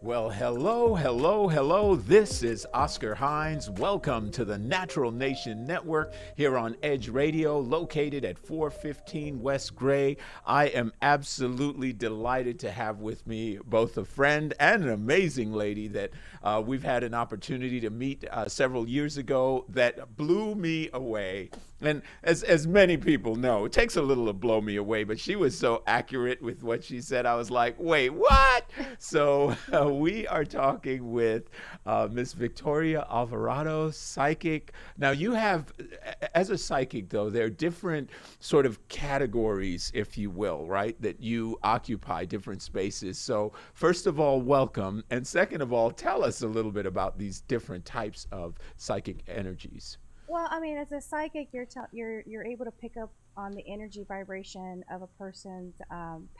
Well, hello, hello, hello. This is Oscar Hines. Welcome to the Natural Nation Network here on Edge Radio, located at 415 West Gray. I am absolutely delighted to have with me both a friend and an amazing lady that we've had an opportunity to meet several years ago that blew me away. And as many people know, it takes a little to blow me away, but she was so accurate with what she said. I was like, wait, what? So we are talking with Miss Victoria Alvarado, psychic. Now, you have, as a psychic, though, there are different sort of categories, if you will, right, that you occupy different spaces. So, first of all, welcome. And second of all, tell us a little bit about these different types of psychic energies. Well, I mean, as a psychic, you're able to pick up on the energy vibration of a person's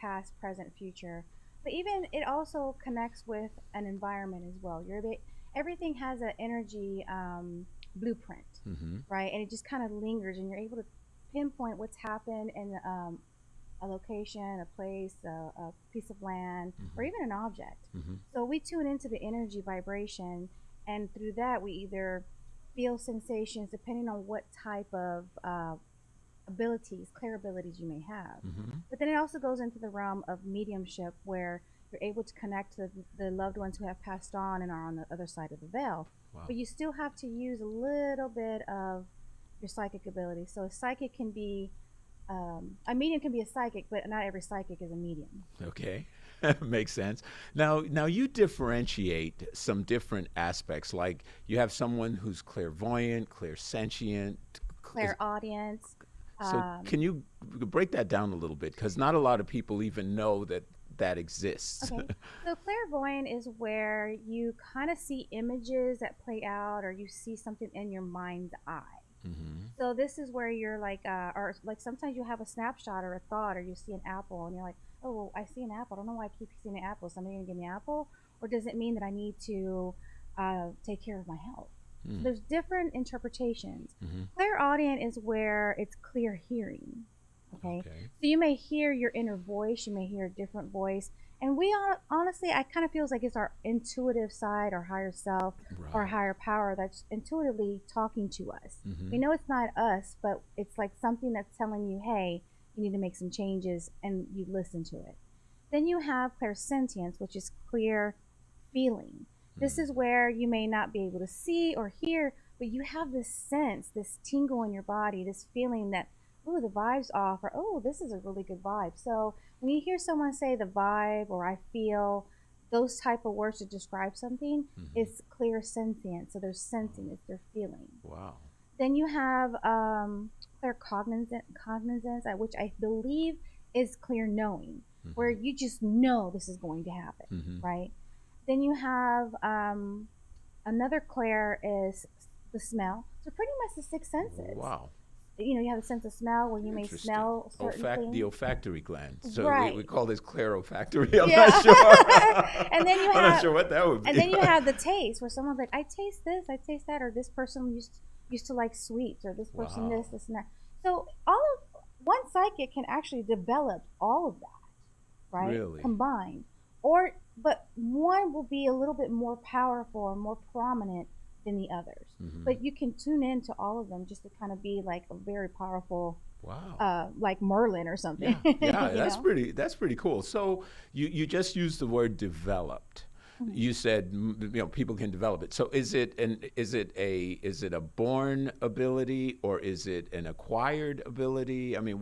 past, present, future. But even it also connects with an environment as well. Everything has an energy blueprint, Mm-hmm. right? And it just kind of lingers, and you're able to pinpoint what's happened in a location, a place, a piece of land, or Mm-hmm. even an object. Mm-hmm. So we tune into the energy vibration, and through that, we either feel sensations depending on what type of abilities, clear abilities you may have. Mm-hmm. But then it also goes into the realm of mediumship where you're able to connect to the loved ones who have passed on and are on the other side of the veil. Wow. But you still have to use a little bit of your psychic ability. So a psychic can be, a medium can be a psychic, but not every psychic is a medium. Okay. Makes sense. Now you differentiate some different aspects. Like you have someone who's clairvoyant, clairsentient. Clairaudience. So can you break that down a little bit? Because not a lot of people even know that that exists. Okay. So clairvoyant is where you kind of see images that play out or you see something in your mind's eye. Mm-hmm. So this is where you're like, or like sometimes you have a snapshot or a thought, or you see an apple, and you're like, oh, well, I see an apple. I don't know why I keep seeing an apple. Is somebody gonna give me an apple, or does it mean that I need to take care of my health? So Mm. there's different interpretations. Mm-hmm. Clairaudient is where it's clear hearing. Okay, Okay. so you may hear your inner voice, you may hear a different voice, and we are honestly, I kind of feels like it's our intuitive side, our higher self, or Right. higher power that's intuitively talking to us. Mm-hmm. We know it's not us, but it's like something that's telling you, hey, you need to make some changes, and you listen to it. Then you have clairsentience, which is clear feeling. This Mm. is where you may not be able to see or hear, but you have this sense, this tingle in your body, this feeling that, oh, the vibe's off, or oh, this is a really good vibe. So when you hear someone say the vibe or I feel, those type of words to describe something, Mm-hmm. it's clear sentience. So they're sensing, it's their feeling. Wow. Then you have clear cognizance, which I believe is clear knowing, where Mm-hmm. you just know this is going to happen, Mm-hmm. right? Then you have another clear is the smell. So pretty much the six senses. Wow. You know, you have a sense of smell where you may Interesting. smell certain The things. olfactory gland. So we Right. call this clairolfactory. I'm Yeah. not sure. And then you I'm not have sure what that would be. and then you have the taste where someone's like, I taste this, I taste that, or this person used to like sweets, or this person Wow. this and that. So all of one psychic can actually develop all of that, right? Really? Combined. Or but one will be a little bit more powerful or more prominent than the others. Mm-hmm. But you can tune in to all of them just to kind of be like a very powerful Wow. like Merlin or something. Yeah, yeah, you that's know? pretty cool. So you just used the word developed. Mhm. You said people can develop it. So is it a born ability or is it an acquired ability? I mean,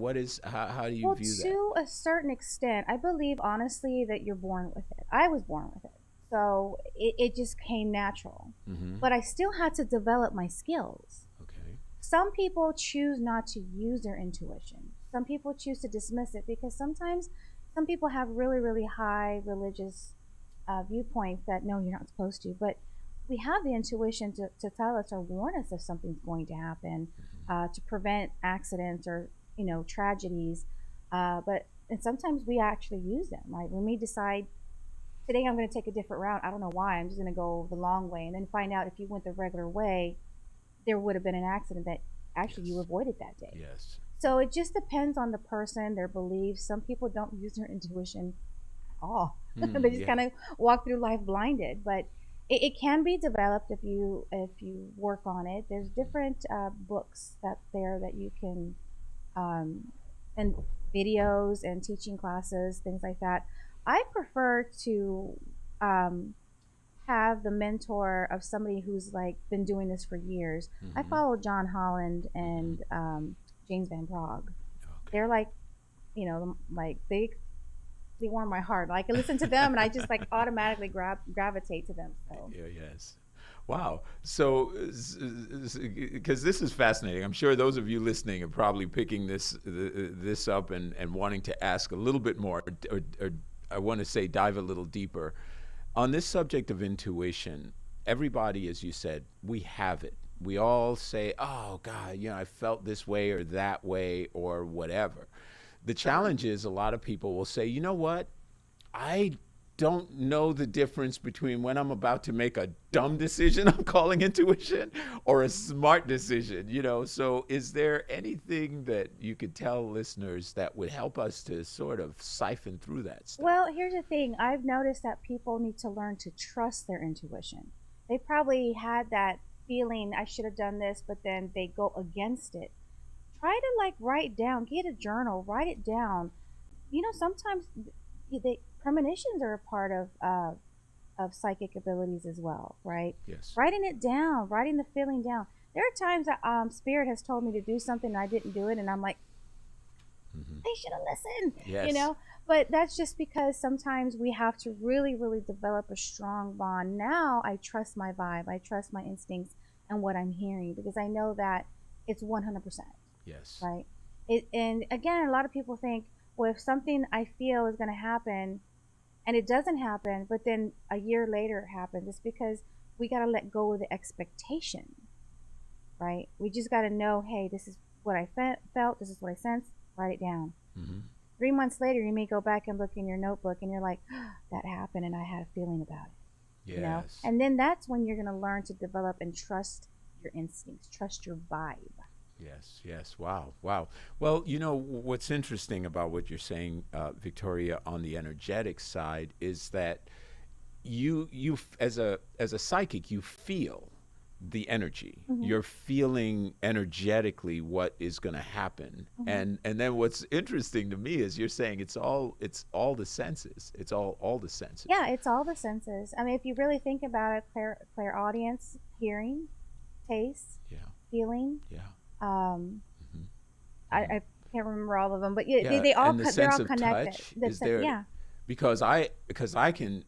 how do you Well, view that? to a certain extent, I believe honestly that you're born with it. I was born with it. So it just came natural. Mm-hmm. But I still had to develop my skills. Okay. Some people choose not to use their intuition. Some people choose to dismiss it because sometimes some people have really, really high religious viewpoints that no, you're not supposed to. But we have the intuition to tell us or warn us if something's going to happen, to prevent accidents or tragedies. But and sometimes we actually use them, right? When we decide today I'm going to take a different route, I don't know why, I'm just going to go the long way, and then find out if you went the regular way, there would have been an accident that actually you Yes. avoided that day. Yes. So it just depends on the person, their beliefs. Some people don't use their intuition all. They just Yeah. kind of walk through life blinded. But it can be developed if you work on it. There's different books that you can um, and videos and teaching classes, things like that. I prefer to um, have the mentor of somebody who's like been doing this for years. I Hmm. follow John Holland Hmm. and James Van Prague. Okay. They're like, like they warm my heart. I can listen to them and I just like automatically gravitate to them. So Yeah, yes. Wow. So, because this is fascinating, I'm sure those of you listening are probably picking this up and wanting to ask a little bit more, or I want to say dive a little deeper on this subject of intuition. Everybody, as you said, we have it. We all say, "Oh God, I felt this way or that way or whatever." The challenge is a lot of people will say, "You know what? I don't know the difference between when I'm about to make a dumb decision, I'm calling intuition, or a smart decision. So, is there anything that you could tell listeners that would help us to sort of siphon through that stuff? well, here's the thing. I've noticed that people need to learn to trust their intuition. They probably had that feeling I should have done this, but then they go against it. Try to like write down, get a journal, write it down. Sometimes premonitions are a part of psychic abilities as well, right? Yes. Writing it down, writing the feeling down. There are times that spirit has told me to do something and I didn't do it, and I'm like, Hmm. they should have listened, you Yes. know. But that's just because sometimes we have to really, really develop a strong bond. Now I trust my vibe, I trust my instincts and what I'm hearing because I know that it's 100%, Yes. right? And again, a lot of people think, well, if something I feel is going to happen and it doesn't happen, but then a year later it happens, it's because we got to let go of the expectation, right? We just got to know, hey, this is what I felt, this is what I sensed, write it down. Hmm. 3 months later, you may go back and look in your notebook and you're like, oh, that happened and I had a feeling about it. Yes. And then that's when you're going to learn to develop and trust your instincts, trust your vibe. Yes, yes. Wow, wow. Well, what's interesting about what you're saying, Victoria, on the energetic side is that as a psychic, you feel the energy. Mm-hmm. You're feeling energetically what is going to happen. Mm-hmm. And then what's interesting to me is you're saying it's all the senses. It's all the senses. Yeah, it's all the senses. I mean, if you really think about it, clairaudience, hearing, taste, Yeah, feeling. yeah. Um, Hmm. I can't remember all of them, but yeah, Yeah, all and the they're sense all of connected. touch is there, Yeah. because I can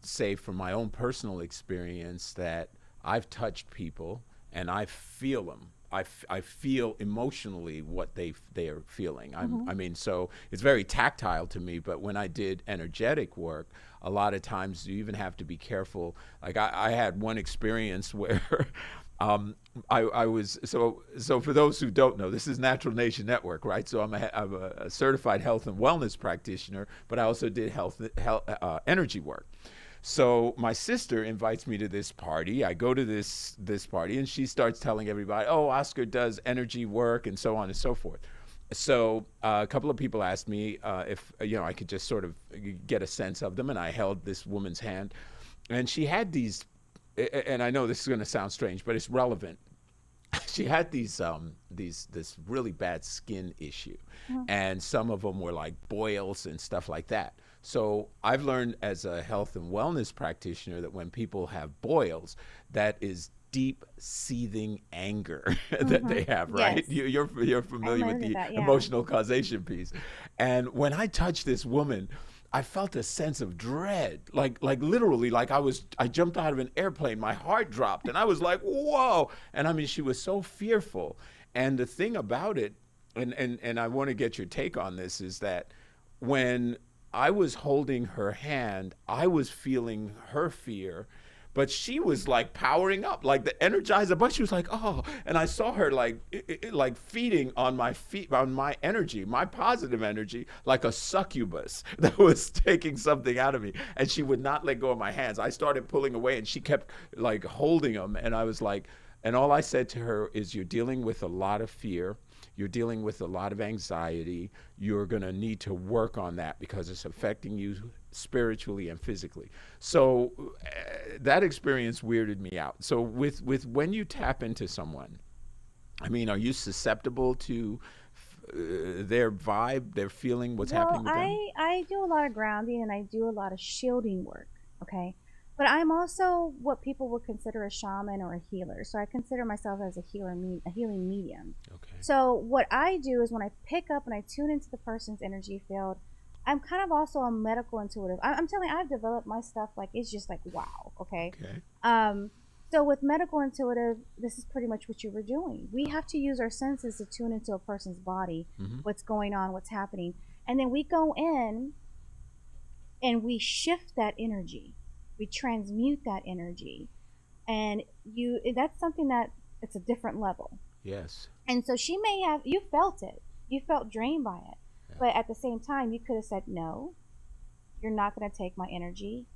say from my own personal experience that I've touched people and I feel them. I feel emotionally what they are feeling. Mm-hmm. I mean, so it's very tactile to me. But when I did energetic work, a lot of times you even have to be careful. Like I had one experience where I was so for those who don't know, this is Natural Nation Network, right? So I'm a certified health and wellness practitioner, but I also did health energy work. So my sister invites me to this party. I go to this party, and she starts telling everybody, "Oh, Oscar does energy work," and so on and so forth. So a couple of people asked me if I could just sort of get a sense of them, and I held this woman's hand, and she had these. And I know this is going to sound strange, but it's relevant. She had this really bad skin issue, Mm-hmm. and some of them were like boils and stuff like that. So I've learned as a health and wellness practitioner that when people have boils, that is deep seething anger that Mm-hmm. they have, right? Yes, You're I familiar with learned the that. Yeah. emotional causation piece. And when I touched this woman, I felt a sense of dread, like literally, like I jumped out of an airplane, my heart dropped, and I was like, whoa! And I mean, she was so fearful. And the thing about it, and I want to get your take on this, is that when I was holding her hand, I was feeling her fear, but she was like powering up, like the Energizer Bunny. She was like, oh, and I saw her like feeding on my feet, on my energy, my positive energy, like a succubus that was taking something out of me, and she would not let go of my hands. I started pulling away, and she kept like holding them, and I was like, and all I said to her is, "You're dealing with a lot of fear. you're dealing with a lot of anxiety. You're going to need to work on that because it's affecting you spiritually and physically. So that experience weirded me out. So with when you tap into someone, I mean, are you susceptible to their vibe, their feeling, what's happening with them? I do a lot of grounding and I do a lot of shielding work. Okay. But I'm also what people would consider a shaman or a healer. So I consider myself as a a healing medium. Okay. So what I do is when I pick up and I tune into the person's energy field, I'm kind of also a medical intuitive. I'm telling you, I've developed my stuff like it's just like wow. Okay. Okay. So with medical intuitive, this is pretty much what you were doing. We have to use our senses to tune into a person's body, what's going on, what's happening, and then we go in and we shift that energy. We transmute that energy, and that's something that it's a different level. Yes. And so you felt it. You felt drained by it. Yeah. But at the same time, you could have said, no, you're not going to take my energy.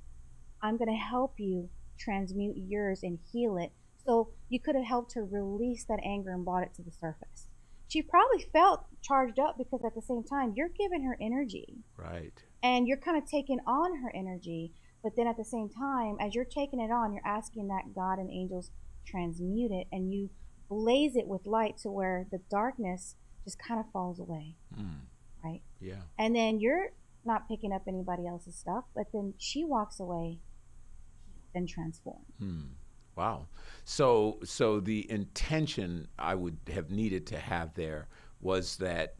I'm going to help you transmute yours and heal it. So you could have helped her release that anger and brought it to the surface. She probably felt charged up because at the same time, you're giving her energy. Right. And you're kind of taking on her energy. But then at the same time, as you're taking it on, you're asking that God and angels transmute it, and you blaze it with light to where the darkness just kind of falls away. Right? Yeah. And then you're not picking up anybody else's stuff, but then she walks away and transformed. Wow. So the intention I would have needed to have there was that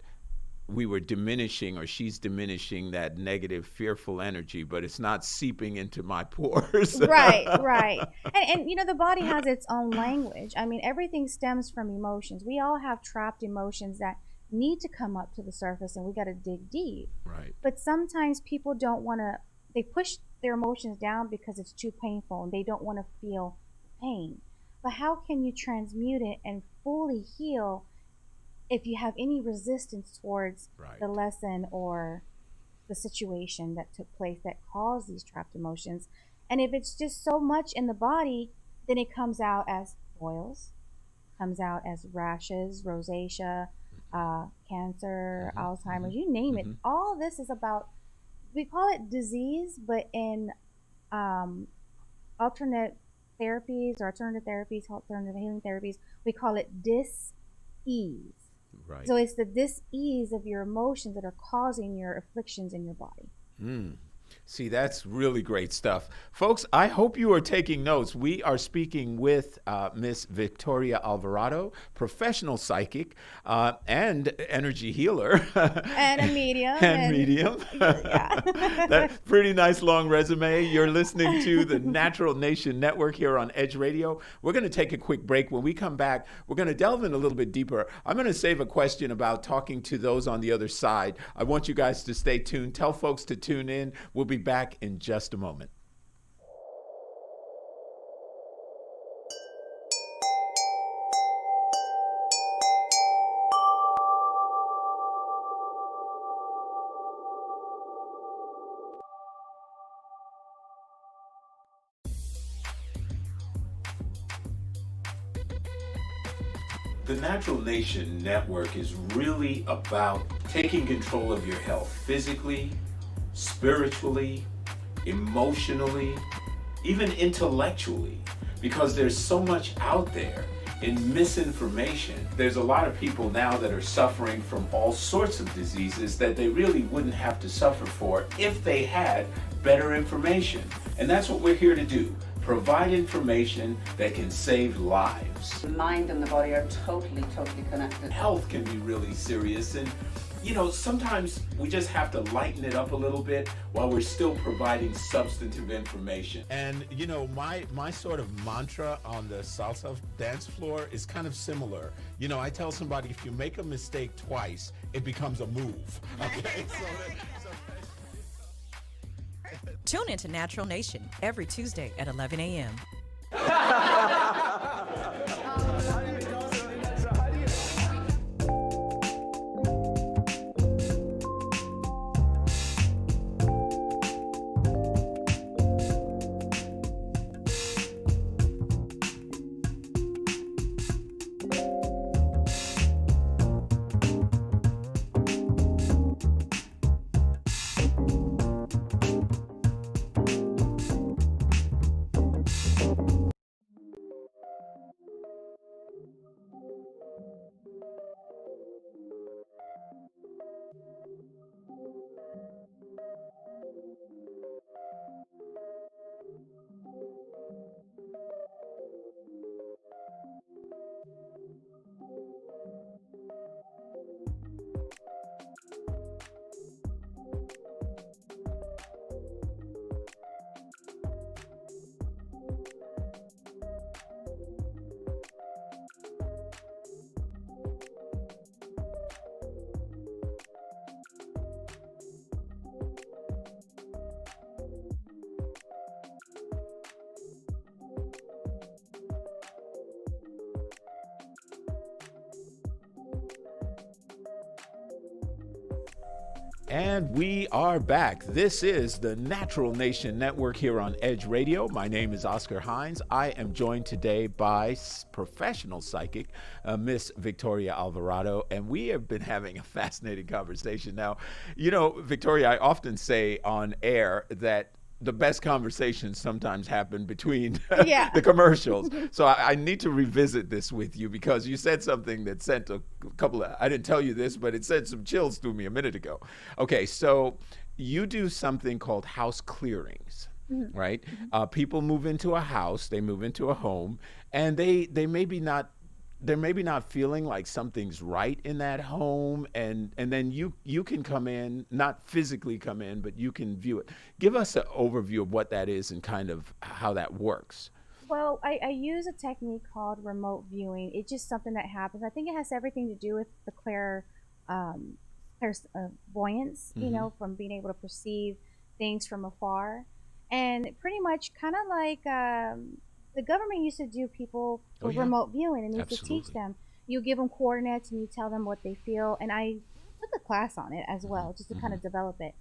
we were diminishing, or she's diminishing that negative, fearful energy, but it's not seeping into my pores. Right. And the body has its own language. I mean, everything stems from emotions. We all have trapped emotions that need to come up to the surface, and we got to dig deep. Right. But sometimes people don't want to, they push their emotions down because it's too painful and they don't want to feel pain. But how can you transmute it and fully heal if you have any resistance towards the lesson or the situation that took place that caused these trapped emotions? And if it's just so much in the body, then it comes out as boils, comes out as rashes, rosacea, cancer, Alzheimer's, you name it. All this is about, we call it disease, but in alternative therapies, alternative healing therapies, we call it dis-ease. Right. So it's the dis-ease of your emotions that are causing your afflictions in your body. See, that's really great stuff. Folks, I hope you are taking notes. We are speaking with Miss Victoria Alvarado, professional psychic and energy healer. And a medium. And medium. Yeah. That pretty nice long resume. You're listening to the Natural Nation Network here on Edge Radio. We're going to take a quick break. When we come back, we're going to delve in a little bit deeper. I'm going to save a question about talking to those on the other side. I want you guys to stay tuned. Tell folks to tune in. We'll be back in just a moment. The Natural Nation Network is really about taking control of your health physically, spiritually, emotionally, even intellectually, because there's so much out there in misinformation. There's a lot of people now that are suffering from all sorts of diseases that they really wouldn't have to suffer for if they had better information. And that's what we're here to do. Provide information that can save lives. The mind and the body are totally connected. Health can be really serious, and sometimes we just have to lighten it up a little bit while we're still providing substantive information. And my sort of mantra on the salsa dance floor is kind of similar. I tell somebody, if you make a mistake twice, it becomes a move. Okay. Tune into Natural Nation every Tuesday at 11 a.m. And we are back. This is the Natural Nation Network here on Edge Radio. My name is Oscar Hines. I am joined today by professional psychic, Miss Victoria Alvarado, and we have been having a fascinating conversation. Now, you know, Victoria, I often say on air that the best conversations sometimes happen between the commercials. So I need to revisit this with you because you said something that sent a couple of, I didn't tell you this, but it sent some chills through me a minute ago. Okay, so you do something called house clearings, right? People move into a house, they move into a home, and they maybe not, they're maybe not feeling like something's right in that home, and then you can come in, not physically come in, but you can view it. Give us an overview of what that is and kind of how that works. Well, I use a technique called remote viewing. It's just something that happens. I think it has everything to do with the clairvoyance, you know, from being able to perceive things from afar. And pretty much kind of like the government used to do people with remote viewing, and used to teach them. You give them coordinates and you tell them what they feel. And I took a class on it as well, just to kind of develop it.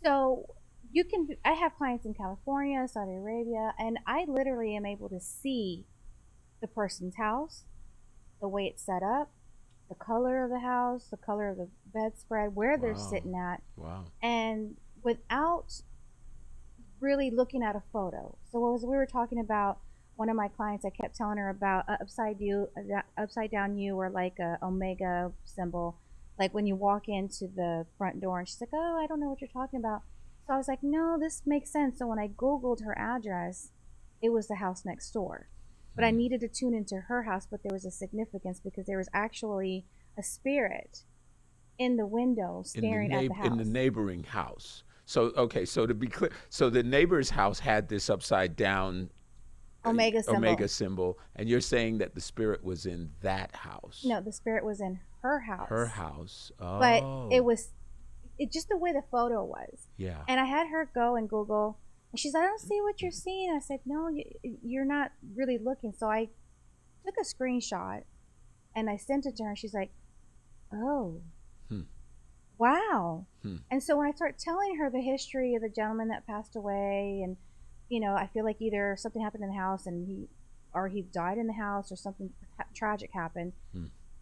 So you can, I have clients in California, Saudi Arabia, and I literally am able to see the person's house, the way it's set up, the color of the house, the color of the bedspread, where they're sitting at. And without really looking at a photo. So as we were talking about, one of my clients, I kept telling her about upside down U, or like a omega symbol, like when you walk into the front door. And she's like, oh, I don't know what you're talking about. So I was like, no, this makes sense. So when I Googled her address, it was the house next door. But I needed to tune into her house, but there was a significance because there was actually a spirit in the window staring at the house. In the neighboring house. So, okay, so to be clear, so the neighbor's house had this upside down Omega symbol, and you're saying that the spirit was in that house? No, the spirit was in her house. Her house. Oh. But it just the way the photo was. Yeah. And I had her go and Google, and she's like, I don't see what you're seeing. I said, no, you're not really looking. So I took a screenshot and I sent it to her, and she's like, oh, wow. And so when I start telling her the history of the gentleman that passed away, and you know, I feel like either something happened in the house and he died in the house, or something tragic happened.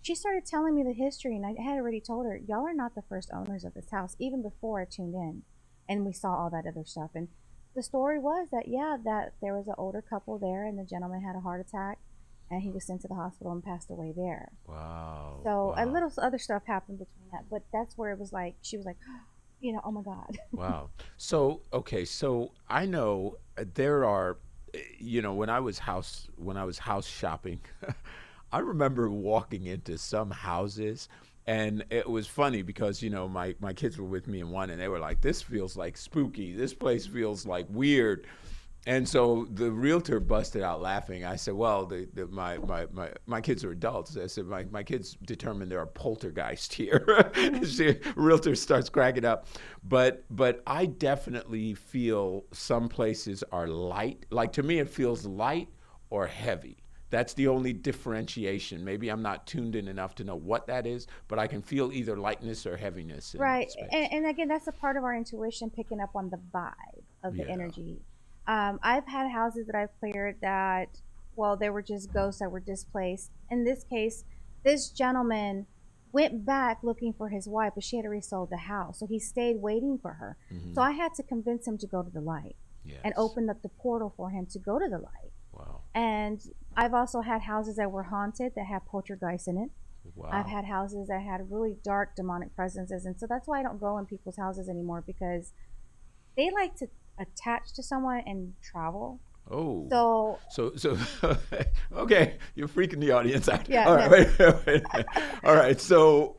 She started telling me the history, and I had already told her, y'all are not the first owners of this house, even before I tuned in and we saw all that other stuff. And the story was that, that there was an older couple there, and the gentleman had a heart attack, and he was sent to the hospital and passed away there. Wow. So a little other stuff happened between that, but that's where it was like, she was like, you know, oh my God. Wow. So, okay, so I know there are, you know, when I was house shopping, I remember walking into some houses, and it was funny because, you know, my kids were with me in one, and they were like, this feels like spooky. This place feels like weird. And so the realtor busted out laughing. I said, well, my kids are adults. I said, my kids determined there are poltergeists here. The realtor starts cracking up. But I definitely feel some places are light. Like, to me, it feels light or heavy. That's the only differentiation. Maybe I'm not tuned in enough to know what that is, but I can feel either lightness or heaviness. Right. And again, that's a part of our intuition, picking up on the vibe of the energy. I've had houses that I've cleared that, well, they were just ghosts that were displaced. In this case, this gentleman went back looking for his wife, but she had already sold the house. So he stayed waiting for her. So I had to convince him to go to the light and open up the portal for him to go to the light. Wow. And I've also had houses that were haunted that had poltergeists in it. Wow. I've had houses that had really dark demonic presences. And so that's why I don't go in people's houses anymore, because they like to attach to someone and travel. Oh. So okay, you're freaking the audience out. Yeah. All right, wait. All right. So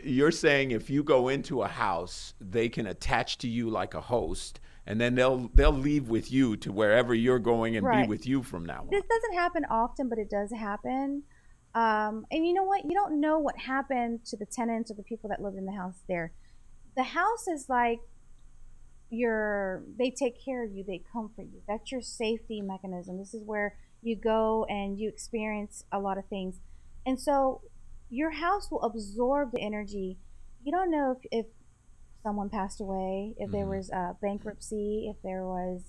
you're saying if you go into a house, they can attach to you like a host, and then they'll leave with you to wherever you're going and be with you from now on. This doesn't happen often, but it does happen. And you know what? You don't know what happened to the tenants or the people that lived in the house there. The house is like they take care of you, they comfort you. That's your safety mechanism. This is where you go and you experience a lot of things. And so your house will absorb the energy. You don't know if someone passed away, if there was bankruptcy, if there was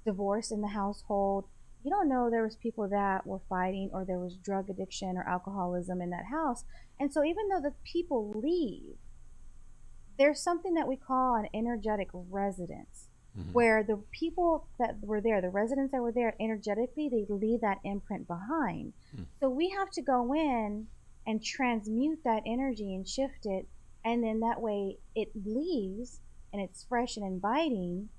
divorce in the household. You don't know there was people that were fighting, or there was drug addiction or alcoholism in that house. And so even though the people leave, there's something that we call an energetic residence, where the people that were there, the residents that were there, energetically, they leave that imprint behind. So we have to go in and transmute that energy and shift it, and then that way it leaves and it's fresh and inviting,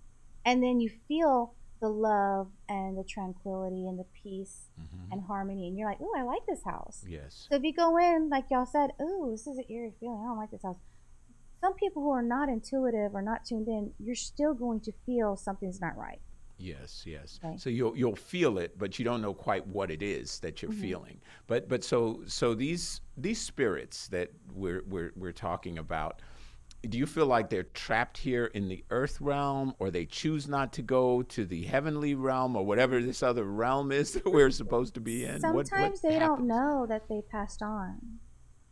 and then you feel the love and the tranquility and the peace and harmony, and you're like, "Ooh, I like this house." Yes. So if you go in, like y'all said, "Ooh, this is an eerie feeling. I don't like this house." Some people who are not intuitive or not tuned in, you're still going to feel something's not right. Yes, yes. Okay. So you'll feel it, but you don't know quite what it is that you're feeling. But so these spirits that we're talking about, do you feel like they're trapped here in the earth realm, or they choose not to go to the heavenly realm, or whatever this other realm is that we're supposed to be in? Sometimes they don't happens? know that they passed on.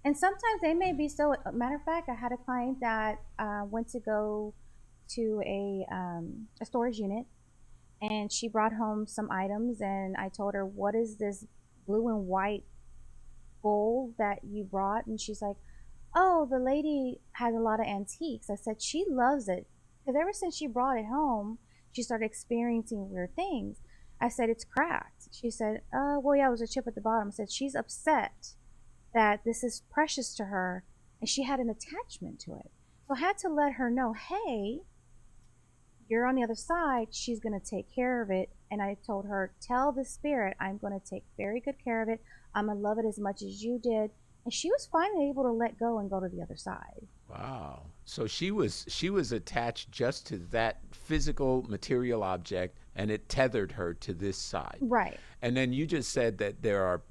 And sometimes they may be so. Matter of fact, I had a client that went to go to a storage unit, and she brought home some items, and I told her, "What is this blue and white gold that you brought?" And she's like, "Oh, the lady has a lot of antiques." I said, "She loves it, because ever since she brought it home, she started experiencing weird things." I said, "It's cracked." She said, "Well, yeah, it was a chip at the bottom." I said, "She's upset that this is precious to her, and she had an attachment to it." So I had to let her know, "Hey, you're on the other side. She's going to take care of it." And I told her, "Tell the spirit I'm going to take very good care of it. I'm going to love it as much as you did." And she was finally able to let go and go to the other side. Wow. So she was attached just to that physical material object, and it tethered her to this side. Right. And then you just said that there are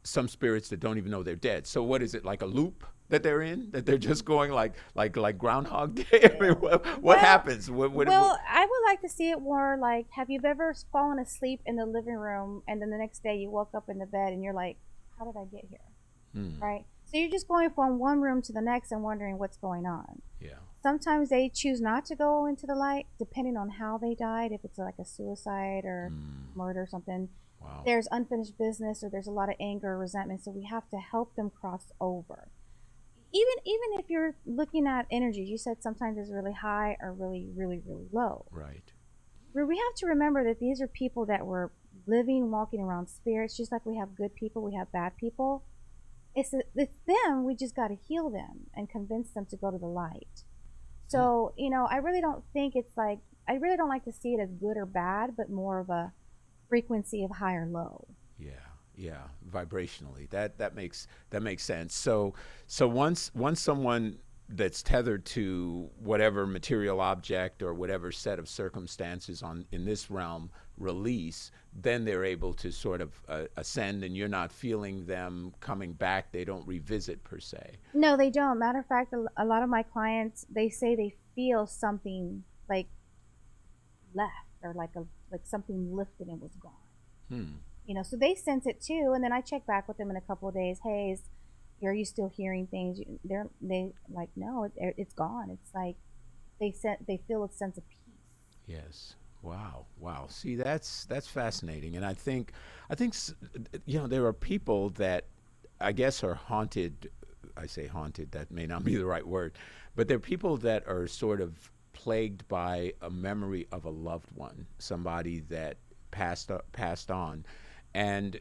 some spirits that don't even know they're dead. So what is it, like a loop that they're in? That they're just going like Groundhog Day? I mean, what happens? Well, I would like to see it more like, have you ever fallen asleep in the living room, and then the next day you woke up in the bed and you're like, "How did I get here?" Right? So you're just going from one room to the next and wondering what's going on. Yeah. Sometimes they choose not to go into the light, depending on how they died, if it's like a suicide or murder or something. Wow. There's unfinished business, or there's a lot of anger or resentment, so we have to help them cross over. Even if you're looking at energies, you said sometimes it's really high or really, really, really low. Right. We have to remember that these are people that were living, walking around spirits, just like we have good people, we have bad people. It's them, we just got to heal them and convince them to go to the light. So, I really don't think it's like, I really don't like to see it as good or bad, but more of a frequency of high or low. Yeah, vibrationally. That makes sense. So once someone that's tethered to whatever material object or whatever set of circumstances in this realm release, then they're able to sort of ascend, and you're not feeling them coming back. They don't revisit per se. No, they don't. Matter of fact, a lot of my clients, they say they feel something like left, or like something lifted and was gone. So they sense it too, and then I check back with them in a couple of days. "Hey, are you still hearing things?" They like, "No, it's gone." It's like they feel a sense of peace. Yes. Wow. See, that's fascinating, and I think there are people that I guess are haunted. I say haunted. That may not be the right word, but there are people that are sort of plagued by a memory of a loved one, somebody that passed on. And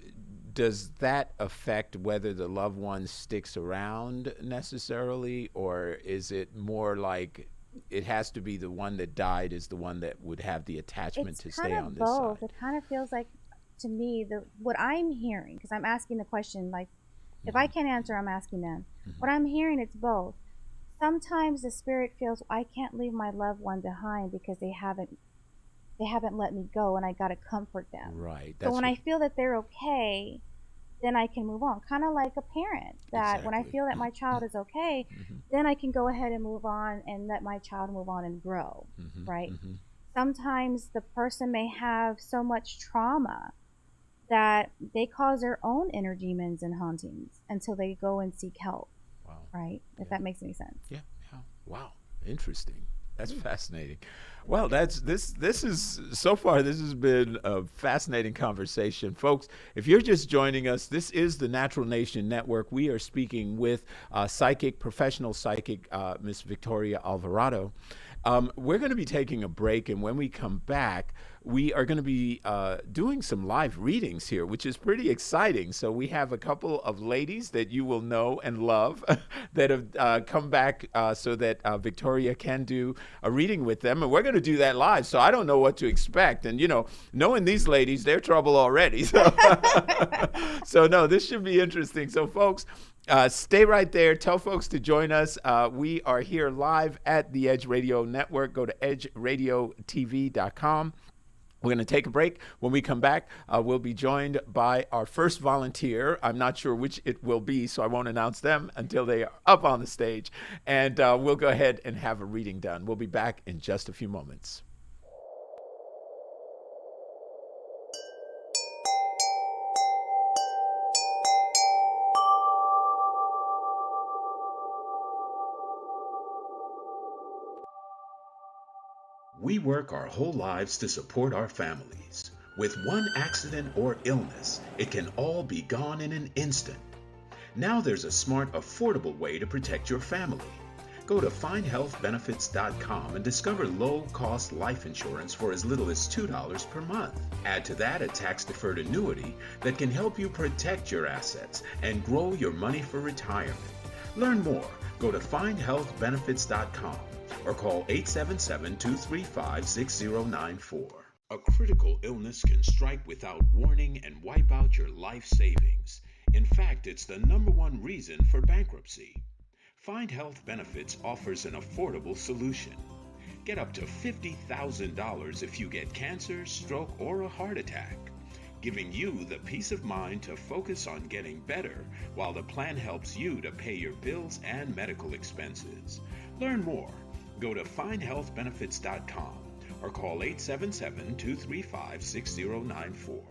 does that affect whether the loved one sticks around necessarily, or is it more like it has to be the one that died is the one that would have the attachment to stay on this both. side? It kind of feels like, to me, what I'm hearing, because I'm asking the question, like, if I can't answer, I'm asking them. What I'm hearing, it's both. Sometimes the spirit feels, I can't leave my loved one behind because they haven't let me go, and I got to comfort them. Right. So when I feel that they're okay, then I can move on. Kind of like a parent, that when I feel that my child is okay, then I can go ahead and move on and let my child move on and grow, right? Sometimes the person may have so much trauma that they cause their own inner demons and hauntings until they go and seek help. Wow. right? If that makes any sense. Yeah. Yeah. Wow. Interesting. That's fascinating. Well, this is so far. This has been a fascinating conversation, folks. If you're just joining us, this is the Natural Nation Network. We are speaking with professional psychic, Miss Victoria Alvarado. We're going to be taking a break, and when we come back, we are going to be doing some live readings here, which is pretty exciting. So we have a couple of ladies that you will know and love that have come back so that Victoria can do a reading with them, and we're going to do that live. So I don't know what to expect, and knowing these ladies, they're trouble already. So, so no, this should be interesting. So folks, stay right there. Tell folks to join us. We are here live at the Edge Radio Network. Go to edgeradiotv.com. We're going to take a break. When we come back, we'll be joined by our first volunteer. I'm not sure which it will be, so I won't announce them until they are up on the stage. And we'll go ahead and have a reading done. We'll be back in just a few moments. We work our whole lives to support our families. With one accident or illness, it can all be gone in an instant. Now there's a smart, affordable way to protect your family. Go to findhealthbenefits.com and discover low-cost life insurance for as little as $2 per month. Add to that a tax-deferred annuity that can help you protect your assets and grow your money for retirement. Learn more. Go to findhealthbenefits.com. or call 877-235-6094. A critical illness can strike without warning and wipe out your life savings. In fact, it's the #1 reason for bankruptcy. Find Health Benefits offers an affordable solution. Get up to $50,000 if you get cancer, stroke, or a heart attack, giving you the peace of mind to focus on getting better while the plan helps you to pay your bills and medical expenses. Learn more. Go to findhealthbenefits.com or call 877-235-6094.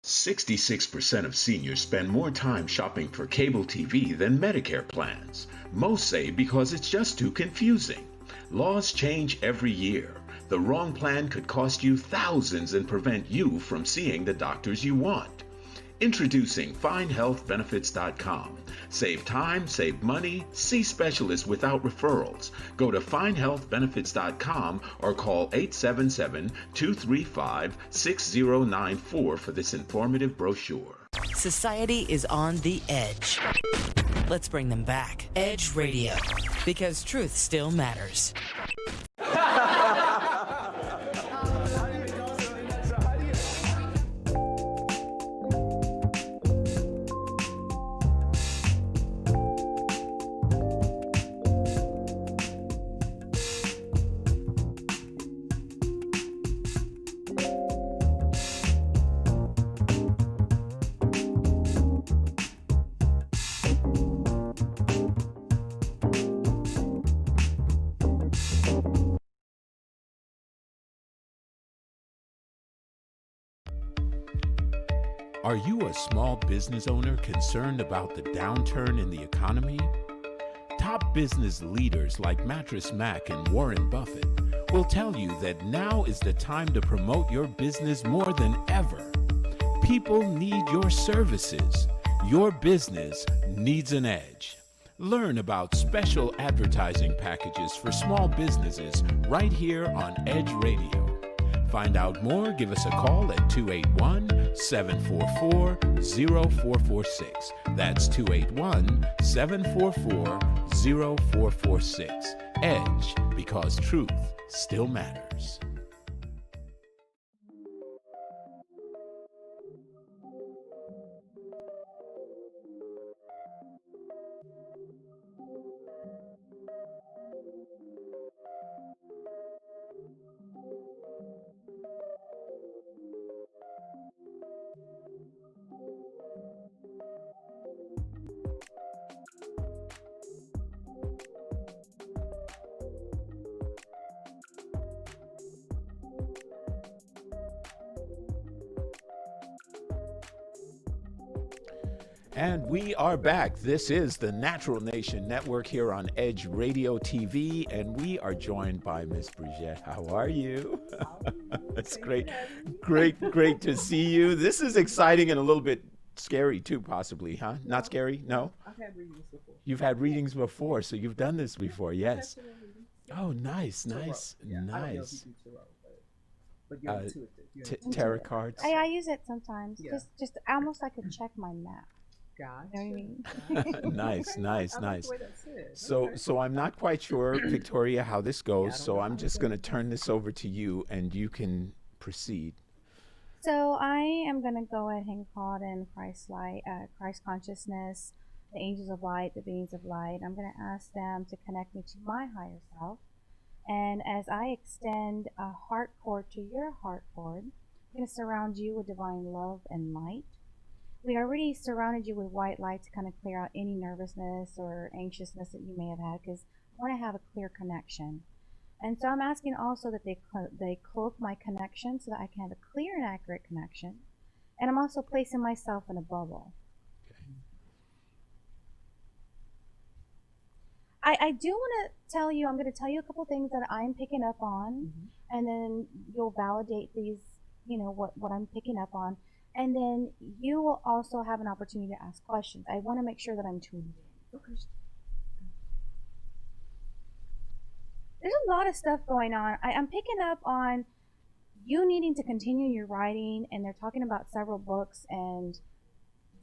66% of seniors spend more time shopping for cable TV than Medicare plans. Most say because it's just too confusing. Laws change every year. The wrong plan could cost you thousands and prevent you from seeing the doctors you want. Introducing findhealthbenefits.com. Save time, save money, see specialists without referrals. Go to findhealthbenefits.com or call 877-235-6094 for this informative brochure. Society is on the edge. Let's bring them back. Edge Radio, because truth still matters. Are you a small business owner concerned about the downturn in the economy? Top business leaders like Mattress Mac and Warren Buffett will tell you that now is the time to promote your business more than ever. People need your services. Your business needs an edge. Learn about special advertising packages for small businesses right here on Edge Radio. Find out more, give us a call at 281-744-0446. That's 281-744-0446. Edge, because truth still matters. And we are back. This is the Natural Nation Network here on Edge Radio TV, and we are joined by Miss Brigitte. How are you? It's great to see you. This is exciting and a little bit scary too, possibly, huh? Not scary? No? I've had readings before. You've had readings before, so you've done this before, yes. Oh, nice. Yeah, I don't know if you do tarot, but you're intuitive. Tarot cards. I use it sometimes, Yeah. just almost like to check my map. Gotcha. You know what I mean? Nice. I like the way that's said. So, Okay. so I'm not quite sure, Victoria, how this goes. don't So know I'm how just it going to turn this over to you, and you can proceed. So I am going to go ahead and call in Christ light, Christ consciousness, the angels of light, the beings of light. I'm going to ask them to connect me to my higher self. And as I extend a heart cord to your heart cord, I'm going to surround you with divine love and light. We already surrounded you with white light to kind of clear out any nervousness or anxiousness that you may have had, because I want to have a clear connection. And so I'm asking also that they cloak my connection so that I can have a clear and accurate connection. And I'm also placing myself in a bubble. I do want to tell you, I'm going to tell you a couple things that I'm picking up on, and then you'll validate these, what I'm picking up on. And then you will also have an opportunity to ask questions. I want to make sure that I'm tuned in. Okay. There's a lot of stuff going on. I'm picking up on you needing to continue your writing, and they're talking about several books and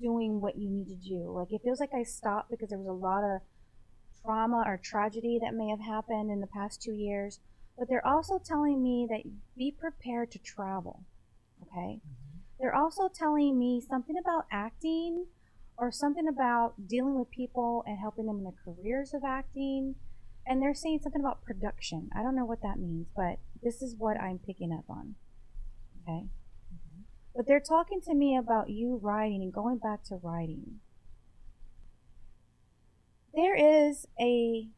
doing what you need to do. Like, it feels like I stopped because there was a lot of trauma or tragedy that may have happened in the past 2 years. But they're also telling me that be prepared to travel, okay? They're also telling me something about acting or something about dealing with people and helping them in their careers of acting. And they're saying something about production. I don't know what that means, but this is what I'm picking up on. Okay? But they're talking to me about you writing and going back to writing. There is an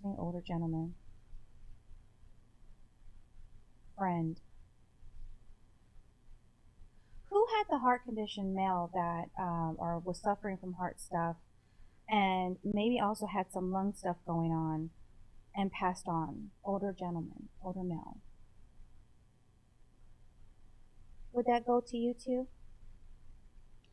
older gentleman, friend, who had the heart condition male that, or was suffering from heart stuff, and maybe also had some lung stuff going on, and passed on. Older gentleman, older male. Would that go to you too?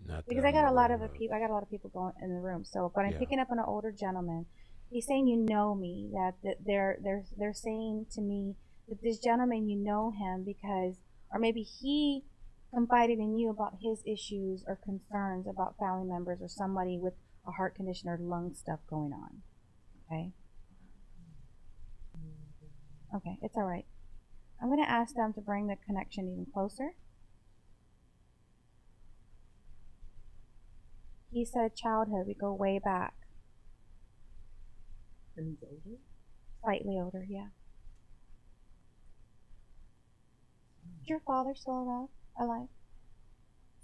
Not Because that I got a I'm lot aware of people. I got a lot of people going in the room. So, but I'm Yeah. picking up on an older gentleman. He's saying, you know me. That they're saying to me that this gentleman, you know him because, or maybe he confided in you about his issues or concerns about family members or somebody with a heart condition or lung stuff going on. Okay. Okay, it's all right. I'm going to ask them to bring the connection even closer. He said childhood. We go way back. And he's older? Slightly older, yeah. Is your father still alive?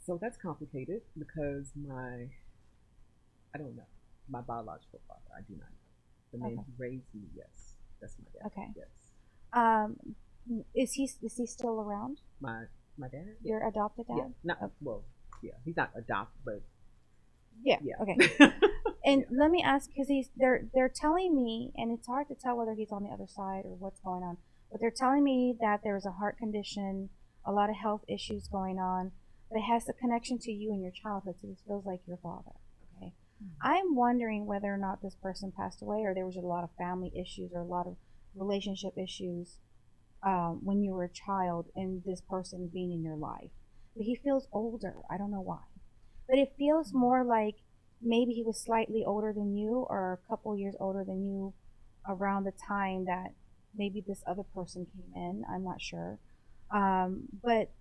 So that's complicated because I don't know. My biological father, I do not know. The man Okay. who raised me, yes. That's my dad. Okay. Yes. Is he still around? My dad? Your adopted dad? Yeah. Not well, yeah. He's not adopted, but Yeah. yeah. Okay. And let me ask, because they're telling me, and it's hard to tell whether he's on the other side or what's going on, but they're telling me that there's a heart condition, a lot of health issues going on, but it has a connection to you in your childhood, so this feels like your father. Okay. I'm wondering whether or not this person passed away, or there was a lot of family issues or a lot of relationship issues when you were a child, and this person being in your life. But he feels older. I don't know why. But it feels more like maybe he was slightly older than you or a couple years older than you around the time that maybe this other person came in. I'm not sure. But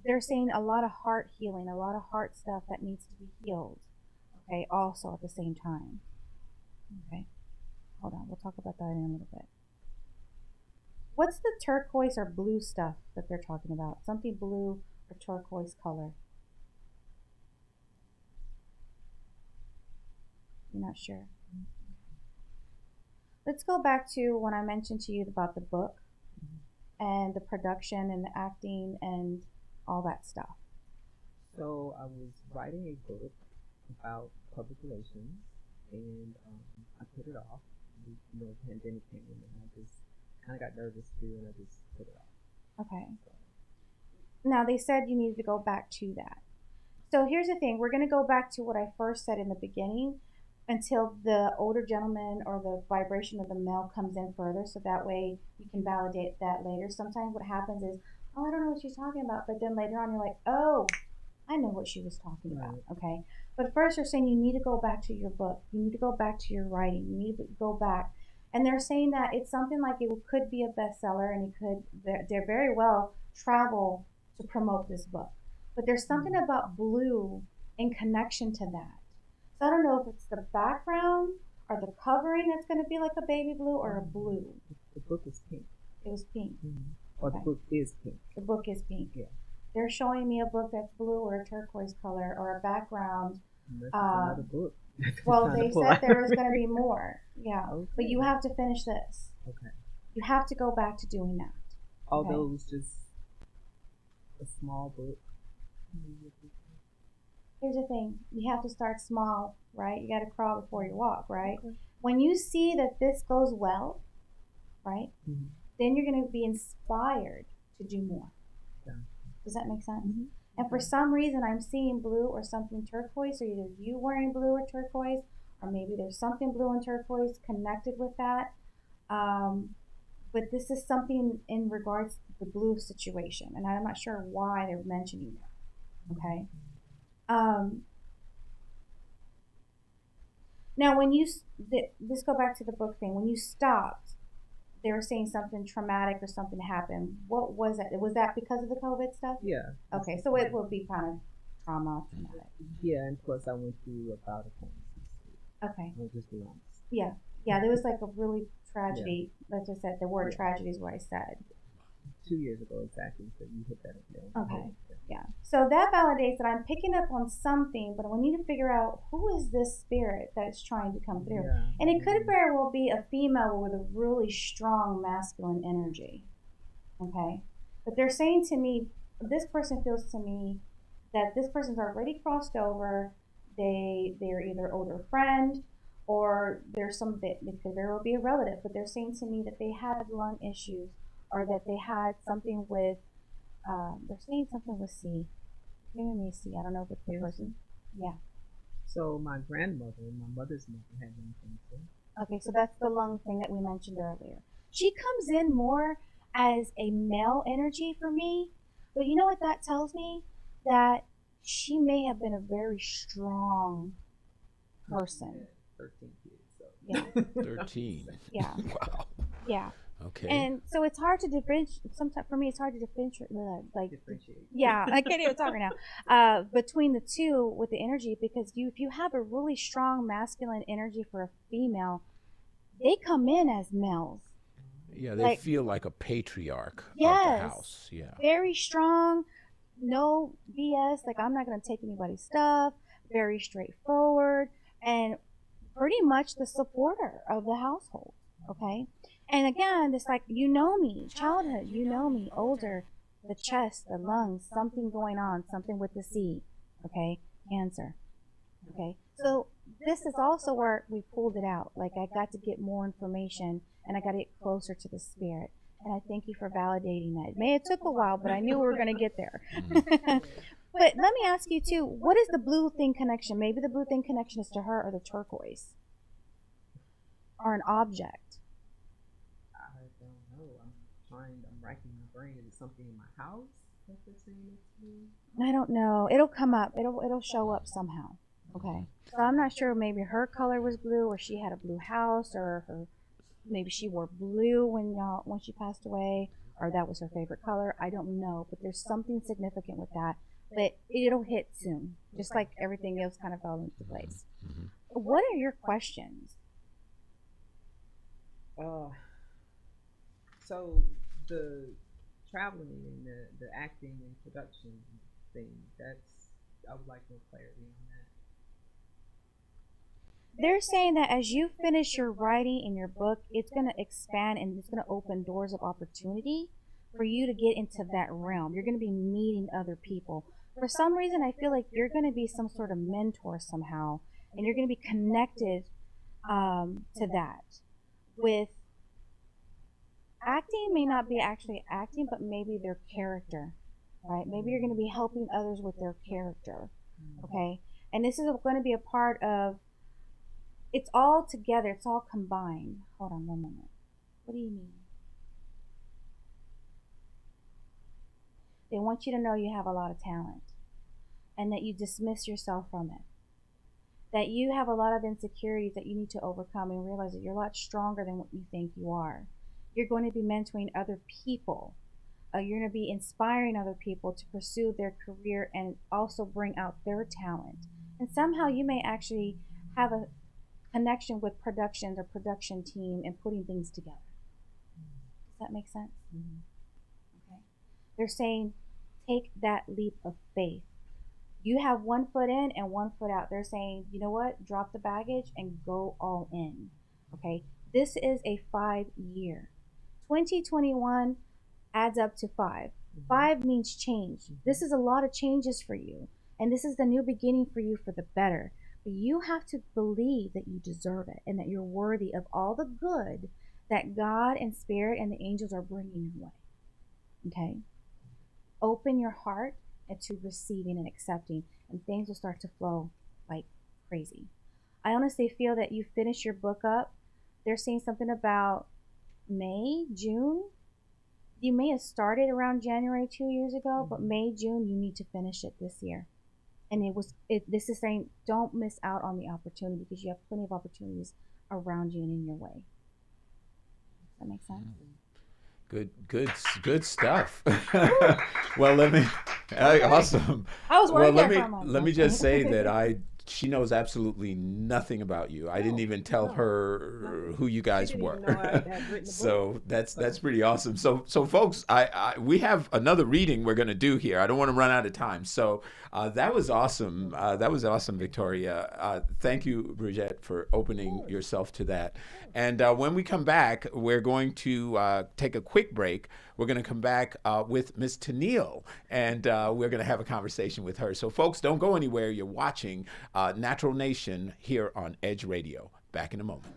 they're saying a lot of heart healing, a lot of heart stuff that needs to be healed. Okay, also at the same time. Okay, hold on. We'll talk about that in a little bit. What's the turquoise or blue stuff that they're talking about? Something blue or turquoise color. I'm not sure. Let's go back to when I mentioned to you about the book and the production and the acting and all that stuff. So I was writing a book about public relations, and I put it off. The pandemic came in, and I just kind of got nervous too, and I just put it off. Okay. Now, they said you needed to go back to that. So here's the thing. We're going to go back to what I first said in the beginning until the older gentleman or the vibration of the male comes in further, so that way you can validate that later. Sometimes what happens is, oh, I don't know what she's talking about, but then later on you're like, oh, I know what she was talking about, okay? But first they're saying you need to go back to your book. You need to go back to your writing. You need to go back. And they're saying that it's something like it could be a bestseller, and it could, they're very well travel to promote this book. But there's something about blue in connection to that. So I don't know if it's the background or the covering that's going to be like a baby blue or a blue. The book is pink. It was pink. Or the book is pink. The book is pink. Yeah. They're showing me a book that's blue or a turquoise color or a background. That's another book. Well, they said there was going to be more. Yeah. Okay. But you have to finish this. Okay. You have to go back to doing that. Although it was just a small book. Here's the thing. You have to start small, right? You got to crawl before you walk, right? Okay. When you see that this goes well, right, then you're going to be inspired to do more. Yeah. Does that make sense? And for some reason, I'm seeing blue or something turquoise, or either you wearing blue or turquoise, or maybe there's something blue and turquoise connected with that. But this is something in regards to the blue situation, and I'm not sure why they're mentioning that. Okay. Now, when you let's go back to the book thing. When you stopped, they were saying something traumatic or something happened. What was that? Was that because of the COVID stuff? Yeah. Okay, so it will be kind of trauma. Traumatic. Yeah, and plus I went through a bout of cancer. Okay. I'll just be honest. Yeah. Yeah, there was like a really tragedy. Like I said, the word tragedy is what I said. 2 years ago exactly, so you hit that again. Okay. Yeah. So that validates that I'm picking up on something, but we need to figure out who is this spirit that's trying to come through. Yeah. And it could very well be a female with a really strong masculine energy. Okay. But they're saying to me, this person feels to me that this person's already crossed over. They're either older friend, or there's some that it could very well be a relative, but they're saying to me that they had lung issues, or that they had something with they're saying something with C. Maybe me C. I don't know if it's the person. Yeah. So my grandmother, my mother's mother, had lung cancer. Okay, so that's the lung thing that we mentioned earlier. She comes in more as a male energy for me, but you know what that tells me? That she may have been a very strong person. 13 kids. So. Yeah. 13. Yeah. Wow. Yeah. Okay. And so it's hard to differentiate. Sometimes for me, it's hard to differentiate. Differentiate. Yeah, I can't even talk right now. Between the two with the energy, because if you have a really strong masculine energy for a female, they come in as males. Yeah, they feel like a patriarch of the Yes. house. Yeah. Very strong, no BS. Like, I'm not going to take anybody's stuff. Very straightforward, and pretty much the supporter of the household. Okay. And again, it's like, you know me, childhood, you know me, older, the chest, the lungs, something going on, something with the C, okay, cancer, okay. So this is also where we pulled it out. Like, I got to get more information, and I got to get closer to the spirit. And I thank you for validating that. It may have took a while, but I knew we were going to get there. But let me ask you too, what is the blue thing connection? Maybe the blue thing connection is to her, or the turquoise, or an object. I'm racking my brain. Is it something in my house that they're saying it's blue? I don't know. It'll come up. It'll show up somehow. Okay. So I'm not sure. Maybe her color was blue, or she had a blue house, or maybe she wore blue when she passed away, or that was her favorite color. I don't know. But there's something significant with that. But it'll hit soon, just like everything else kind of fell into place. What are your questions? So the traveling and the acting and production thing, I would like more clarity on that. They're saying that as you finish your writing in your book, it's going to expand and it's going to open doors of opportunity for you to get into that realm. You're going to be meeting other people. For some reason, I feel like you're going to be some sort of mentor somehow, and you're going to be connected to that. With acting, may not be actually acting, but maybe their character, right? Maybe you're going to be helping others with their character, okay? And this is going to be a part of, it's all together, it's all combined. Hold on one moment. What do you mean? They want you to know you have a lot of talent and that you dismiss yourself from it. That you have a lot of insecurities that you need to overcome and realize that you're a lot stronger than what you think you are. You're going to be mentoring other people. You're going to be inspiring other people to pursue their career and also bring out their talent. And somehow you may actually have a connection with productions or production team and putting things together. Does that make sense? Okay. They're saying, take that leap of faith. You have 1 foot in and 1 foot out. They're saying, you know what? Drop the baggage and go all in. Okay. This is a 5-year. 2021 adds up to 5. 5 means change. This is a lot of changes for you. And this is the new beginning for you for the better. But you have to believe that you deserve it and that you're worthy of all the good that God and Spirit and the angels are bringing your way. Okay? Open your heart to receiving and accepting, and things will start to flow like crazy. I honestly feel that you finish your book up. They're saying something about May, June. You may have started around January 2 years ago, but May, June, you need to finish it this year. And this is saying, don't miss out on the opportunity because you have plenty of opportunities around you and in your way. Does that make sense? Good stuff. Well, awesome. I was worried there for a Well, moment. let me just say that she knows absolutely nothing about you. I didn't even tell her who you guys were. So that's pretty awesome. So folks, we have another reading we're going to do here. I don't want to run out of time. So that was awesome. That was awesome, Victoria. Thank you, Bridget, for opening yourself to that. And when we come back, we're going to take a quick break. We're going to come back with Miss Tennille, and we're going to have a conversation with her. So folks, don't go anywhere. You're watching Natural Nation here on Edge Radio. Back in a moment.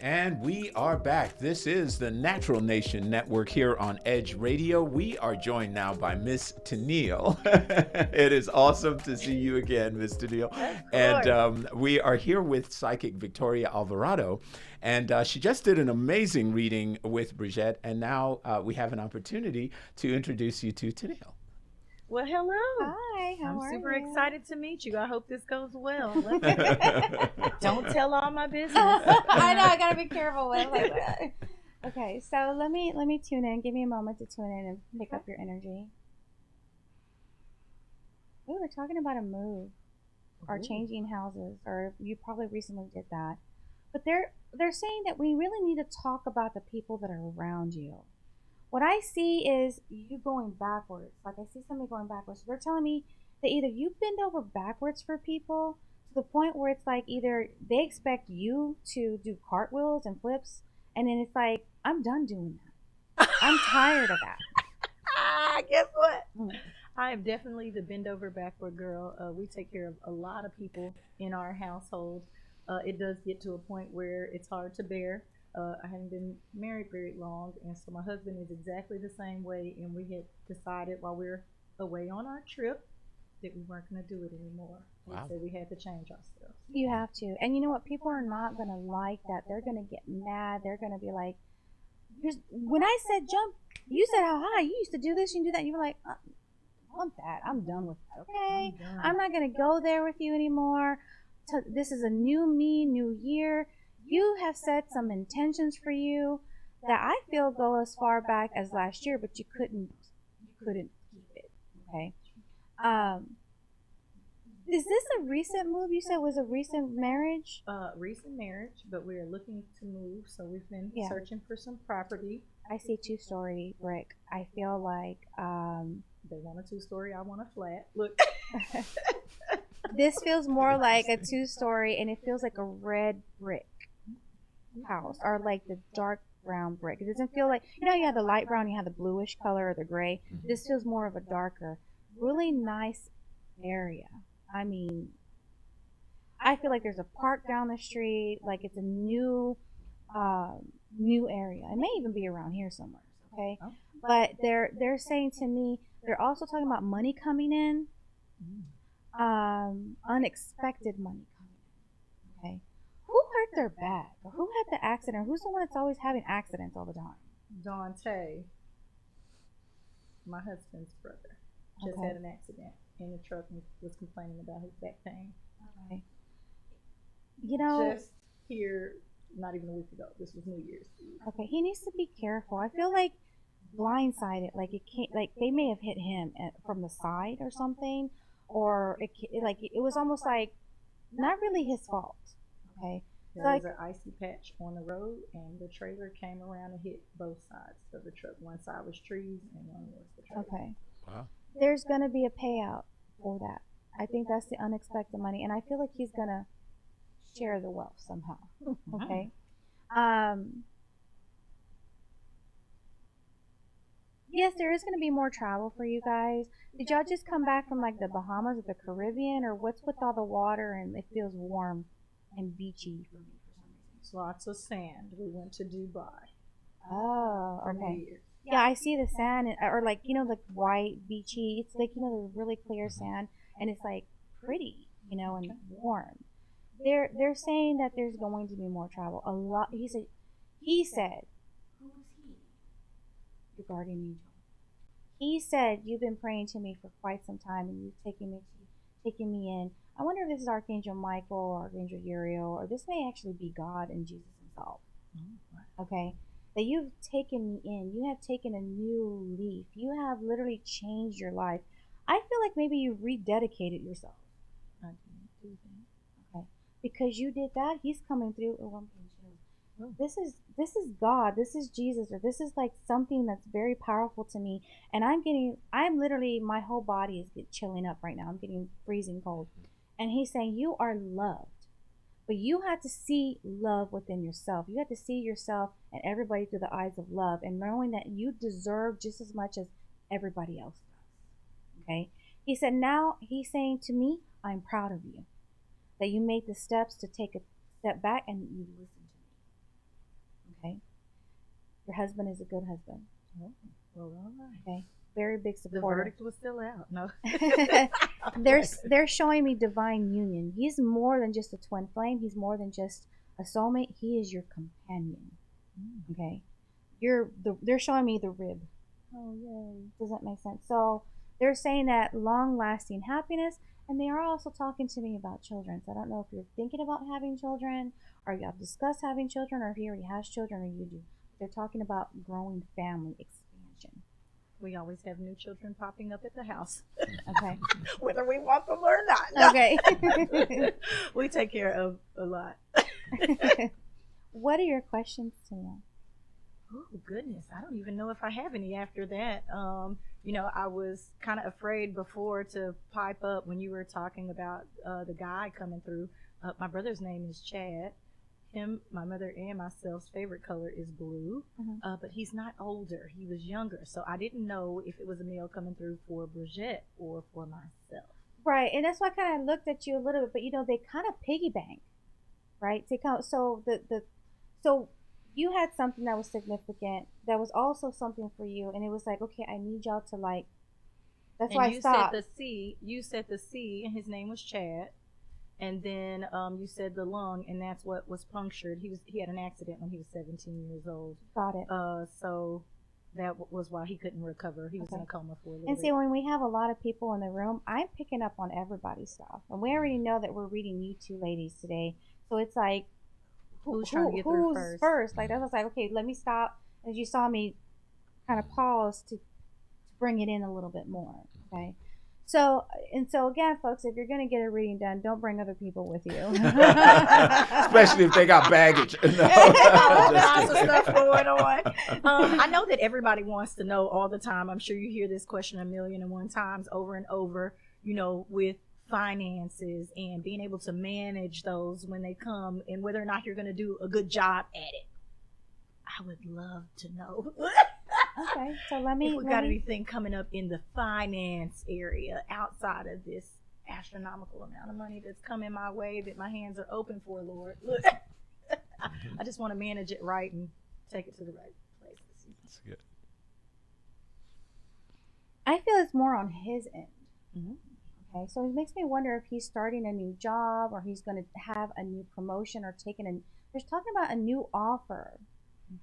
And we are back. This is the Natural Nation Network here on Edge Radio. We are joined now by Miss Tennille. It is awesome to see you again, Miss Tennille. And we are here with psychic Victoria Alvarado. And she just did an amazing reading with Bridget. And now we have an opportunity to introduce you to Tennille. Well, hello. Hi, how are you? I'm super excited to meet you. I hope this goes well. Don't tell all my business. I know, I gotta be careful with like that. Okay, so let me tune in. Give me a moment to tune in and pick up your energy. Ooh, they're talking about a move or changing houses, or you probably recently did that. But they're saying that we really need to talk about the people that are around you. What I see is you going backwards. Like I see somebody going backwards. So they're telling me that either you bend over backwards for people to the point where it's like either they expect you to do cartwheels and flips, and then it's like, I'm done doing that. I'm tired of that. Guess what? Mm. I am definitely the bend over backward girl. We take care of a lot of people in our household. It does get to a point where it's hard to bear. I haven't been married very long, and so my husband is exactly the same way, and we had decided while we were away on our trip that we weren't going to do it anymore. Wow. So we had to change ourselves. You have to. And you know what? People are not going to like that. They're going to get mad. They're going to be like, when I said jump, you said how high. You used to do this, you do that. You were like, bump that. I'm done with that, okay? I'm not going to go there with you anymore. This is a new me, new year. You have set some intentions for you that I feel go as far back as last year, but you couldn't keep it, okay? Is this a recent move? You said was a recent marriage? Recent marriage, but we are looking to move, so we've been Yeah. searching for some property. I see 2-story brick. I feel like They want a 2-story, I want a flat. Look. this feels more like a 2-story, and it feels like a red brick house, or like the dark brown brick. It doesn't feel like, you know, you have the light brown, you have the bluish color or the gray. This feels more of a darker, really nice area. I mean, I feel like there's a park down the street, like it's a new area. It may even be around here somewhere, okay? Oh. But they're saying to me, they're also talking about money coming in, unexpected money coming in, okay? Who hurt their back? Or who had the accident? Who's the one that's always having accidents all the time? Dante, my husband's brother, just Okay. had an accident in the truck and was complaining about his back pain. Okay. You know, Just here, not even a week ago. This was New Year's Eve. okay, he needs to be careful. I feel like blindsided, like it can't, like they may have hit him from the side or something, or it was almost like not really his fault. Okay, There like, was an icy patch on the road, and the trailer came around and hit both sides of the truck. One side was trees, and one was the trailer. okay, Wow. there's gonna be a payout for that. I think that's the unexpected money, and I feel like he's gonna share the wealth somehow. Okay. Yes, there is going to be more travel for you guys. Did y'all just come back from like the Bahamas or the Caribbean, or what's with all the water and it feels warm and beachy for me for some reason? It's lots of sand. We went to Dubai. Oh, for New okay. Year's. Yeah, I see the sand, or like, you know, like white, beachy. It's like, you know, the really clear sand, and it's like pretty, you know, and warm. They're saying that there's going to be more travel. A lot. He said. Who was he? Your guardian angel. He said, you've been praying to me for quite some time, and you've taken me in. I wonder if this is Archangel Michael or Archangel Uriel, or this may actually be God and Jesus himself. Okay? That you've taken me in. You have taken a new leaf. You have literally changed your life. I feel like maybe you rededicated yourself. I didn't do that. Okay? Because you did that, he's coming through. This is God, this is Jesus, or this is like something that's very powerful to me, and I'm literally, my whole body is chilling up right now. I'm getting freezing cold. And he's saying you are loved, but you have to see love within yourself. You have to see yourself and everybody through the eyes of love, and knowing that you deserve just as much as everybody else does. Okay? He said, now he's saying to me, I'm proud of you, that you made the steps to take a step back and you listened to me. Okay? Your husband is a good husband. Oh, well, all right. Okay? Very big The supporter. verdict was still out. No. They're showing me divine union. He's more than just a twin flame. He's more than just a soulmate. He is your companion. Okay? They're showing me the rib. Oh, yay. Does that make sense? So they're saying that long-lasting happiness, and they are also talking to me about children. So I don't know if you're thinking about having children, or you have discussed having children, or if he already has children, or you do. They're talking about growing family expansion. We always have new children popping up at the house, Okay. whether we want them or not. No. Okay. We take care of a lot. What are your questions, Tina? Oh goodness, I don't even know if I have any after that. I was kind of afraid before to pipe up when you were talking about the guy coming through. My brother's name is Chad. Him, my mother, and myself's favorite color is blue, but he's not older. He was younger, so I didn't know if it was a male coming through for Bridget or for myself. Right, and that's why I kind of looked at you a little bit, but they kind of piggyback, right? So you had something that was significant, that was also something for you, and it was like, okay, I need y'all to like. That's why I stopped. You said the C, and his name was Chad. And then you said the lung, and that's what was punctured. He had an accident when he was 17 years old. Got it. So that was why he couldn't recover. He was in a coma for a little And bit. see, when we have a lot of people in the room, I'm picking up on everybody's stuff. And we already know that we're reading you two ladies today. So it's like, Who's trying to get through who's first? Like, that was like, okay, let me stop. As you saw me kind of pause to bring it in a little bit more, okay? So again, folks, if you're going to get a reading done, don't bring other people with you. Especially if they got baggage. No, All just kinds of kidding. stuff going on. I know that everybody wants to know all the time. I'm sure you hear this question 1,000,001 times over and over, with finances and being able to manage those when they come, and whether or not you're going to do a good job at it. I would love to know. Okay, so let me. If we got anything coming up in the finance area outside of this astronomical amount of money that's coming my way that my hands are open for, Lord. Look, I just want to manage it right and take it to the right places. That's good. I feel it's more on his end. Mm-hmm. Okay, so it makes me wonder if he's starting a new job or he's going to have a new promotion or taking a. There's talking about a new offer.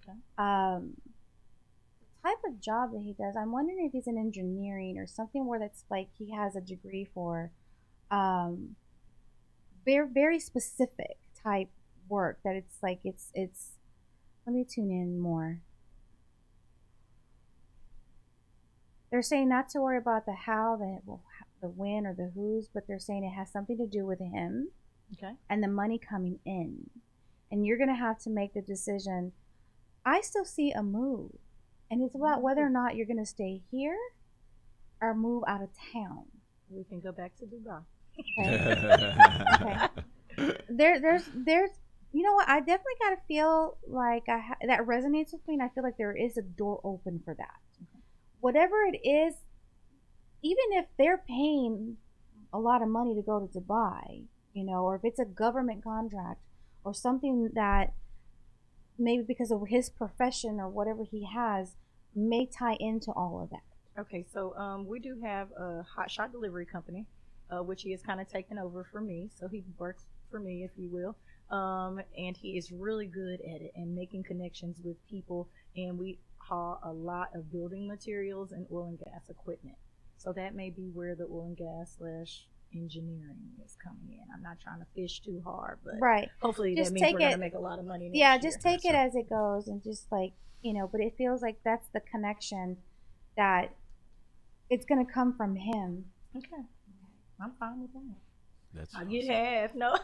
Okay. Type of job that he does, I'm wondering if he's in engineering or something where that's like he has a degree for very, very specific type work that it's like it's let me tune in more. They're saying not to worry about the how, the when, or the who's, but they're saying it has something to do with him, Okay. and the money coming in. And you're going to have to make the decision. I still see a move. And it's about whether or not you're going to stay here or move out of town. We can go back to Dubai. Okay. Okay. There's, you know what? I definitely got to feel like that resonates with me, and I feel like there is a door open for that. Okay. Whatever it is, even if they're paying a lot of money to go to Dubai, or if it's a government contract or something that maybe because of his profession or whatever he has may tie into all of that. Okay, so we do have a hot shot delivery company, which he has kind of taken over for me. So he works for me, if you will. And he is really good at it and making connections with people. And we haul a lot of building materials and oil and gas equipment. So that may be where the oil and gas / engineering is coming in. I'm not trying to fish too hard, but right. Hopefully just that means we're going to make a lot of money next year. Just take it as it goes, and just like, but it feels like that's the connection that it's going to come from him. Okay. I'm fine with that. That's I'll awesome. get half. No. All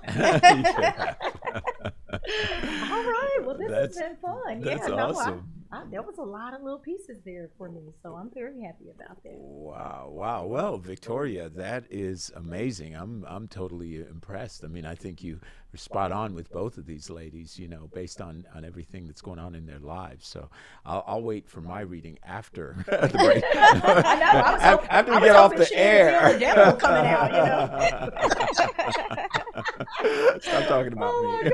right. Well, this That's- has been fun. that's yeah, awesome. There was a lot of little pieces there for me, so I'm very happy about that. Wow. Well, Victoria, that is amazing. I'm totally impressed. I mean, I think you were spot on with both of these ladies, based on everything that's going on in their lives. So I'll wait for my reading after the break. I know. After we get off the air. The devil coming out, Stop talking about me.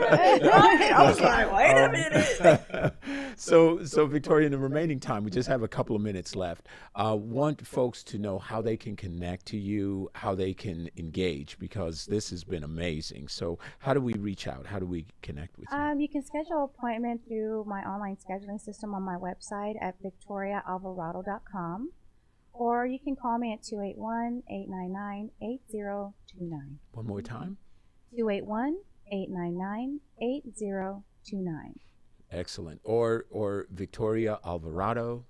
I was like, wait a minute. So Victoria, in the remaining time, we just have a couple of minutes left. Want folks to know how they can connect to you, how they can engage, because this has been amazing. So how do we reach out? How do we connect with you? You can schedule an appointment through my online scheduling system on my website at victoriaalvarado.com, or you can call me at 281-899-8029. One more time. 281-899-8029. Excellent. Or Victoria Alvarado.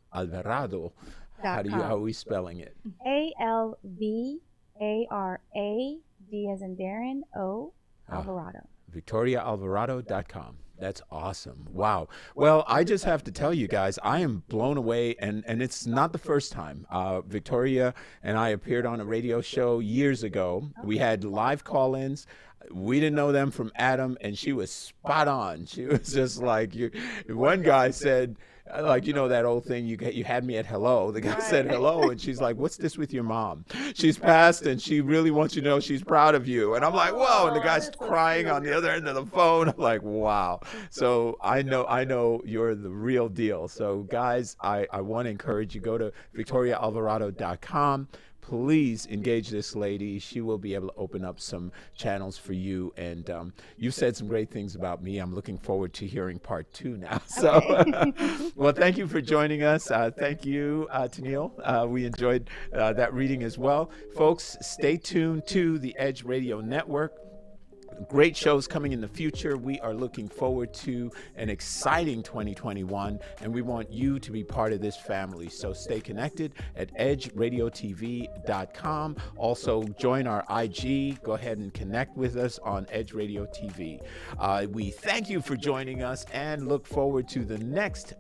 How are we spelling it? ALVARAD as in Darren, O, Alvarado. VictoriaAlvarado.com. That's awesome. Wow. Well, I just have to tell you guys, I am blown away, and it's not the first time. Victoria and I appeared on a radio show years ago. We had live call-ins. We didn't know them from Adam, and she was spot on. She was just like, one guy said, like, you know that old thing, you had me at hello. The guy said hello, and she's like, what's this with your mom? She's passed, and she really wants you to know she's proud of you. And I'm like, whoa, and the guy's crying on the other end of the phone. I'm like, wow. So I know you're the real deal. So guys, I want to encourage you, go to VictoriaAlvarado.com. Please engage this lady. She will be able to open up some channels for you. And you said some great things about me. I'm looking forward to hearing part 2 now. So, well, thank you for joining us. Thank you, Tennille. We enjoyed that reading as well. Folks, stay tuned to the Edge Radio Network. Great shows coming in the future. We are looking forward to an exciting 2021, and we want you to be part of this family. So stay connected at edgeradiotv.com. Also, join our IG. Go ahead and connect with us on Edge Radio TV. We thank you for joining us and look forward to the next